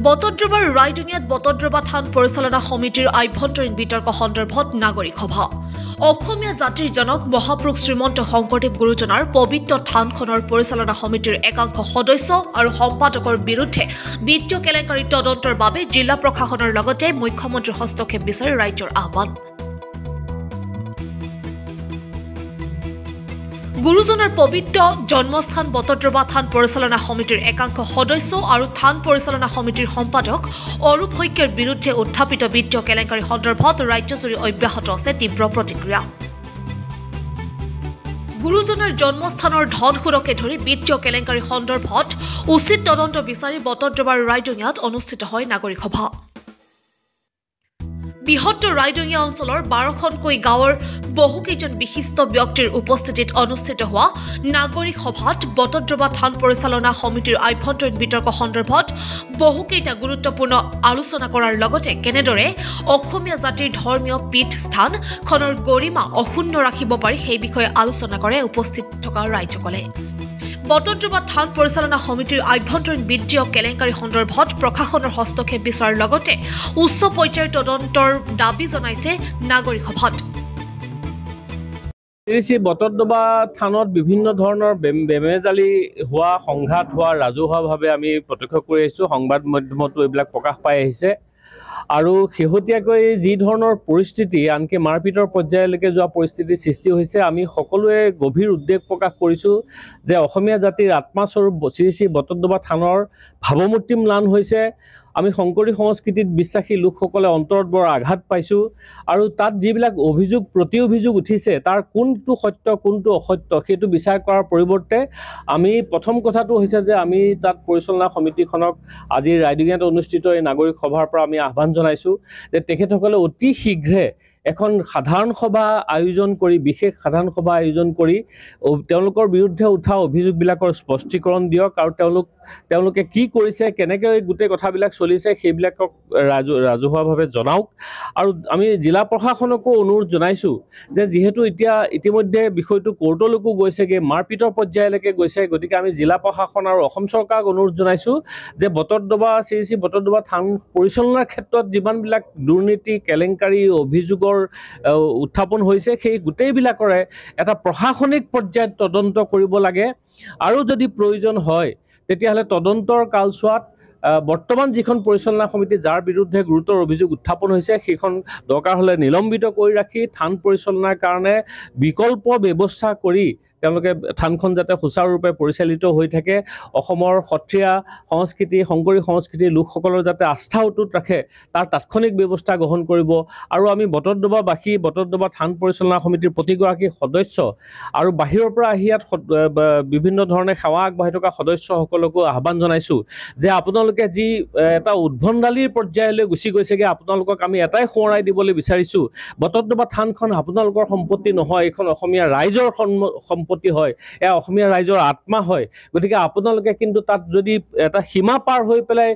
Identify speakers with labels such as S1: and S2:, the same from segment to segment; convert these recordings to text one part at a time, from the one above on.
S1: বটদ্ৰৱাৰ ৰাইডঙিয়াত বটদ্ৰৱা থান পৰিচালনা সমিতিৰ আভ্যন্তৰীণ বিতৰ্ক সন্দৰ্ভত নাগৰিক সভা। অসমীয়া জাতিৰ জনক মহাপুৰুষ শ্ৰীমন্ত শংকৰদেৱ গুৰুজনাৰ পবিত্ৰ থানখনৰ পৰিচালনা সমিতিৰ একাংশ সদস্য আৰু সম্পাদকৰ বিৰুদ্ধে বিত্তীয় কেলেংকাৰী তদন্তৰ বাবে জিলা প্ৰশাসনৰ লগতে মুখ্যমন্ত্ৰীৰ হস্তক্ষেপ বিচাৰি ৰাজ্যৰ আহ্বান। গুৰুজনাৰ পবিত্ৰ জন্মস্থান বটদ্ৰৱা থান পৰিচালনা সমিতিৰ একাংশ সদস্য আৰু থান পৰিচালনা সমিতিৰ সম্পাদক অৰূপ শইকীয়াৰ বিৰুদ্ধে উত্থাপিত বিত্তীয় কেলেংকাৰী সন্দৰ্ভত ৰাজ্যজুৰি অব্যাহত আছে তীব্ৰ প্ৰতিক্ৰিয়া। গুৰুজনাৰ জন্মস্থানৰ ধন সুৰকে ধৰি বিত্তীয় কেলেংকাৰী সন্দৰ্ভত উচিত তদন্ত বিচাৰি বটদ্ৰৱাৰ ৰাইডঙিয়াত অনুষ্ঠিত হয় নাগৰিক সভা। বৃহত্তৰ ৰাইডঙিয়া অঞ্চলৰ 12খনকৈ গাঁৱৰ বহুকেইজন বিশিষ্ট ব্যক্তিৰ উপস্থিতিত অনুষ্ঠিত হোৱা নাগৰিক সভাত বটদ্ৰৱা থান পৰিচালনা সমিতিৰ আভ্যন্তৰীণ বিতৰ্ক সন্দৰ্ভত বহুকেইটা গুৰুত্বপূৰ্ণ আলোচনা কৰাৰ লগতে কেনেদৰে অসমীয়া জাতিৰ ধৰ্মীয় পীঠস্থানখনৰ গৰিমা অক্ষুণ্ণ ৰাখিব পাৰি সেই বিষয়ে আলোচনা কৰে উপস্থিত থকা ৰাইজসকলে। বটদ্ৰৱা থান পৰিচালনা সমিতিৰ আভ্যন্তৰীণ বিত্তীয় কেলেংকাৰী সন্দৰ্ভত প্ৰশাসনৰ হস্তক্ষেপ বিচৰাৰ লগতে উচ্চ পৰ্যায়ৰ তদন্তৰ দাবী জনাইছে নাগৰিক সভাত।
S2: বটদ্ৰৱা থানত বিভিন্ন ধৰণৰ বেমেজালি হোৱা, সংঘাত হোৱা ৰাজহুৱাভাৱে আমি প্ৰত্যক্ষ কৰি আহিছোঁ। সংবাদ মাধ্যমতো এইবিলাক প্ৰকাশ পাই আহিছে আৰু শেহতীয়াকৈ যি ধৰণৰ পৰিস্থিতি, আনকি মাৰপিটৰ পৰ্যায়লৈকে যোৱা পৰিস্থিতিৰ সৃষ্টি হৈছে, আমি সকলোৱে গভীৰ উদ্বেগ প্ৰকাশ কৰিছোঁ যে অসমীয়া জাতিৰ আত্মাস্বৰূপ শ্ৰী শ্ৰী বটদ্ৰৱা থানৰ ভাৱমূৰ্তি ম্লান হৈছে। আমি শংকৰী সংস্কৃতিত বিশ্বাসী লোকসকলে অন্তৰত বৰ আঘাত পাইছোঁ আৰু তাত যিবিলাক অভিযোগ প্ৰতি অভিযোগ উঠিছে তাৰ কোনটো সত্য কোনটো অসত্য সেইটো বিচাৰ কৰাৰ পৰিৱৰ্তে আমি প্ৰথম কথাটো হৈছে যে আমি তাত পৰিচালনা সমিতিখনক আজি ৰাইডঙিয়াত অনুষ্ঠিত এই নাগৰিক সভাৰ পৰা আমি আহ্বান জনাইছোঁ যে তেখেতসকলে অতি শীঘ্ৰে এখন সাধাৰণ সভা আয়োজন কৰি, বিশেষ সাধাৰণ সভা আয়োজন কৰি তেওঁলোকৰ বিৰুদ্ধে উঠা অভিযোগবিলাকৰ স্পষ্টীকৰণ দিয়ক আৰু তেওঁলোকে কি কৰিছে, কেনেকৈ গোটেই কথাবিলাক চলিছে সেইবিলাকক ৰাজহুৱাভাৱে জনাওক। আৰু আমি জিলা প্ৰশাসনকো অনুৰোধ জনাইছোঁ যে যিহেতু ইতিমধ্যে বিষয়টো কোৰ্টলৈকো গৈছেগৈ, মাৰপিটৰ পৰ্যায়লৈকে গৈছে, গতিকে আমি জিলা প্ৰশাসন আৰু অসম চৰকাৰক অনুৰোধ জনাইছোঁ যে বটদ্ৰৱা শ্ৰী শ্ৰী বটদ্ৰৱা থান পৰিচালনাৰ ক্ষেত্ৰত যিমানবিলাক দুৰ্নীতি, কেলেংকাৰী, অভিযোগৰ উত্থাপন হৈছে সেই গোটেইবিলাকৰে এটা প্ৰশাসনিক পৰ্যায়ত তদন্ত কৰিব লাগে আৰু যদি প্ৰয়োজন হয় তেতিয়াহ'লে তদন্তৰ কালছোৱাত বৰ্তমান যিখন পৰিচালনা সমিতি যাৰ বিৰুদ্ধে গুৰুতৰ অভিযোগ উত্থাপন হৈছে সেইখন দৰকাৰ হ'লে নিলম্বিত কৰি ৰাখি থান পৰিচালনাৰ কাৰণে বিকল্প ব্যৱস্থা কৰি তেওঁলোকে থানখন যাতে সুচাৰুৰূপে পৰিচালিত হৈ থাকে, অসমৰ সত্ৰীয়া সংস্কৃতি, শংকৰী সংস্কৃতিৰ লোকসকলৰ যাতে আস্থা অটুট ৰাখে তাৰ তাৎক্ষণিক ব্যৱস্থা গ্ৰহণ কৰিব। আৰু আমি বটদ্ৰৱাবাসী, বটদ্ৰৱা থান পৰিচালনা সমিতিৰ প্ৰতিগৰাকী সদস্য আৰু বাহিৰৰ পৰা আহি ইয়াত বিভিন্ন ধৰণে সেৱা আগবঢ়াই থকা সদস্যসকলকো আহ্বান জনাইছোঁ যে আপোনালোকে যি এটা উদ্ভণ্ডালিৰ পৰ্যায়লৈ গুচি গৈছেগৈ, আপোনালোকক আমি এটাই সোঁৱৰাই দিবলৈ বিচাৰিছোঁ, বটদ্ৰৱা থানখন আপোনালোকৰ সম্পত্তি নহয়, এইখন অসমীয়া ৰাইজৰ সম্পত্তি হয়, এয়া অসমীয়া ৰাইজৰ আত্মা হয়। গতিকে আপোনালোকে কিন্তু তাত যদি এটা সীমা পাৰ হৈ পেলাই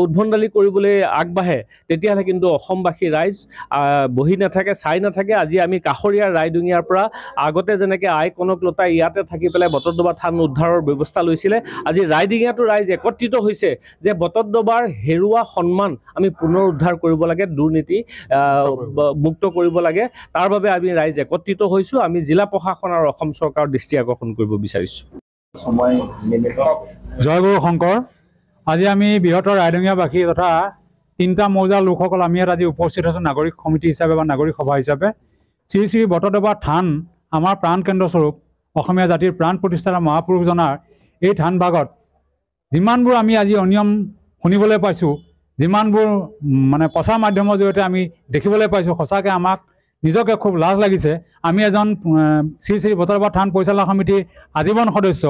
S2: উদ্ভণ্ডালি কৰিবলৈ আগবাঢ়ে তেতিয়াহ'লে কিন্তু অসমবাসী ৰাইজ বহি নাথাকে, চাই নাথাকে। আজি আমি কাষৰীয়া ৰাইডঙিয়াৰ পৰা আগতে যেনেকৈ আই কনকলতা ইয়াতে থাকি পেলাই বটদ্ৰৱা থান উদ্ধাৰৰ ব্যৱস্থা লৈছিলে, আজি ৰাইডঙিয়াতো ৰাইজ একত্ৰিত হৈছে যে বটদ্ৰৱাৰ হেৰুৱা সন্মান আমি পুনৰ উদ্ধাৰ কৰিব লাগে, দুৰ্নীতি মুক্ত কৰিব লাগে। তাৰ বাবে আমি ৰাইজ একত্ৰিত হৈছোঁ। আমি জিলা প্ৰশাসন আৰু অসম চৰকাৰৰ দৃষ্টি আকৰ্ষণ কৰিব বিচাৰিছোঁ।
S3: জয় গুৰু শংকৰ। আজি আমি বৃহত্তৰ ৰাইডঙিয়াবাসী তথা তিনিটা মৌজাৰ লোকসকল আমি ইয়াত আজি উপস্থিত আছোঁ নাগৰিক সমিতি হিচাপে বা নাগৰিক সভা হিচাপে। শ্ৰী শ্ৰী বটদ্ৰৱা থান আমাৰ প্ৰাণ কেন্দ্ৰস্বৰূপ, অসমীয়া জাতিৰ প্ৰাণ প্ৰতিষ্ঠাতা মহাপুৰুষজনাৰ এই থানভাগত যিমানবোৰ আমি আজি অনিয়ম শুনিবলৈ পাইছোঁ, যিমানবোৰ প্ৰচাৰ মাধ্যমৰ জৰিয়তে আমি দেখিবলৈ পাইছোঁ, সঁচাকৈ আমাক নিজকে খুব লাজ লাগিছে। আমি এজন শ্ৰী শ্ৰী বটদ্ৰৱা থান পৰিচালনা সমিতিৰ আজীৱন সদস্য,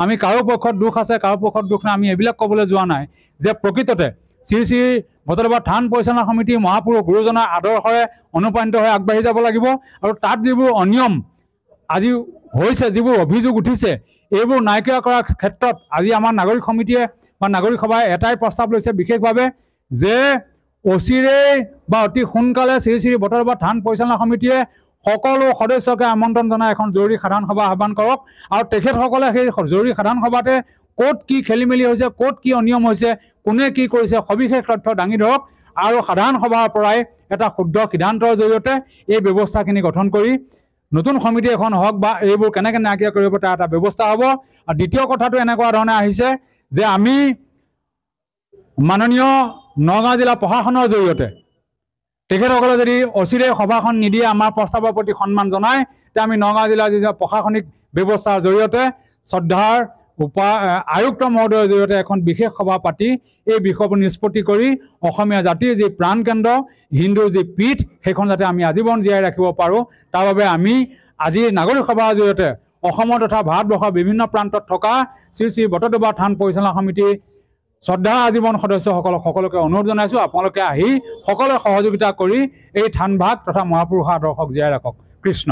S3: আমি কাৰো পক্ষত দুখ আছে কাৰো পক্ষত দুখ নাই, আমি এইবিলাক ক'বলৈ যোৱা নাই যে প্ৰকৃততে শ্ৰী শ্ৰী বটদ্ৰৱা থান পৰিচালনা সমিতি মহাপুৰুষ গুৰুজনাৰ আদৰ্শৰে অনুপ্ৰাণিত হৈ আগবাঢ়ি যাব লাগিব আৰু তাত যিবোৰ অনিয়ম আজি হৈছে, যিবোৰ অভিযোগ উঠিছে, এইবোৰ নাইকিয়া কৰাৰ ক্ষেত্ৰত আজি আমাৰ নাগৰিক সমিতিয়ে বা নাগৰিক সভাই এটাই প্ৰস্তাৱ লৈছে বিশেষভাৱে যে অচিৰেই বা অতি সোনকালে শ্ৰী শ্ৰী বটদ্ৰৱা থান পৰিচালনা সমিতিয়ে সকলো সদস্যকে আমন্ত্ৰণ জনাই এখন জৰুৰী সাধাৰণ সভা আহ্বান কৰক আৰু তেখেতসকলে সেই জৰুৰী সাধাৰণ সভাতে ক'ত কি খেলি মেলি হৈছে, ক'ত কি অনিয়ম হৈছে, কোনে কি কৰিছে, সবিশেষ তথ্য দাঙি ধৰক আৰু সাধাৰণ সভাৰ পৰাই এটা শুদ্ধ সিদ্ধান্তৰ জৰিয়তে এই ব্যৱস্থাখিনি গঠন কৰি নতুন সমিতি এখন হওক বা এইবোৰ কেনেকৈ নাইকিয়া কৰিব তাৰ এটা ব্যৱস্থা হ'ব। আৰু দ্বিতীয় কথাটো এনেকুৱা ধৰণে আহিছে যে আমি মাননীয় নগাঁও জিলা প্ৰশাসনৰ জৰিয়তে তেখেতসকলে যদি অচিৰে সভাখন নিদিয়ে আমাৰ প্ৰস্তাৱৰ প্ৰতি সন্মান জনায়, তেতিয়া আমি নগাঁও জিলাৰ যি প্ৰশাসনিক ব্যৱস্থাৰ জৰিয়তে শ্ৰদ্ধাৰ আয়ুক্ত মহোদয়ৰ জৰিয়তে এখন বিশেষ সভা পাতি এই বিষয়বোৰ নিষ্পত্তি কৰি অসমীয়া জাতিৰ যি প্ৰাণকেন্দ্ৰ হিন্দুৰ যি পীঠ সেইখন যাতে আমি আজীৱন জীয়াই ৰাখিব পাৰোঁ, তাৰ বাবে আমি আজি নাগৰিক সভাৰ জৰিয়তে অসমৰ তথা ভাৰতবৰ্ষৰ বিভিন্ন প্ৰান্তত থকা শ্ৰী শ্ৰী বটদ্ৰৱা থান পৰিচালনা সমিতিৰ শ্ৰদ্ধা আজীৱন সদস্যসকলক সকলোকে অনুৰোধ জনাইছোঁ, আপোনালোকে আহি সকলোৱে সহযোগিতা কৰি এই থানভাগ তথা মহাপুৰুষৰ আদৰ্শক জীয়াই ৰাখক। কৃষ্ণ।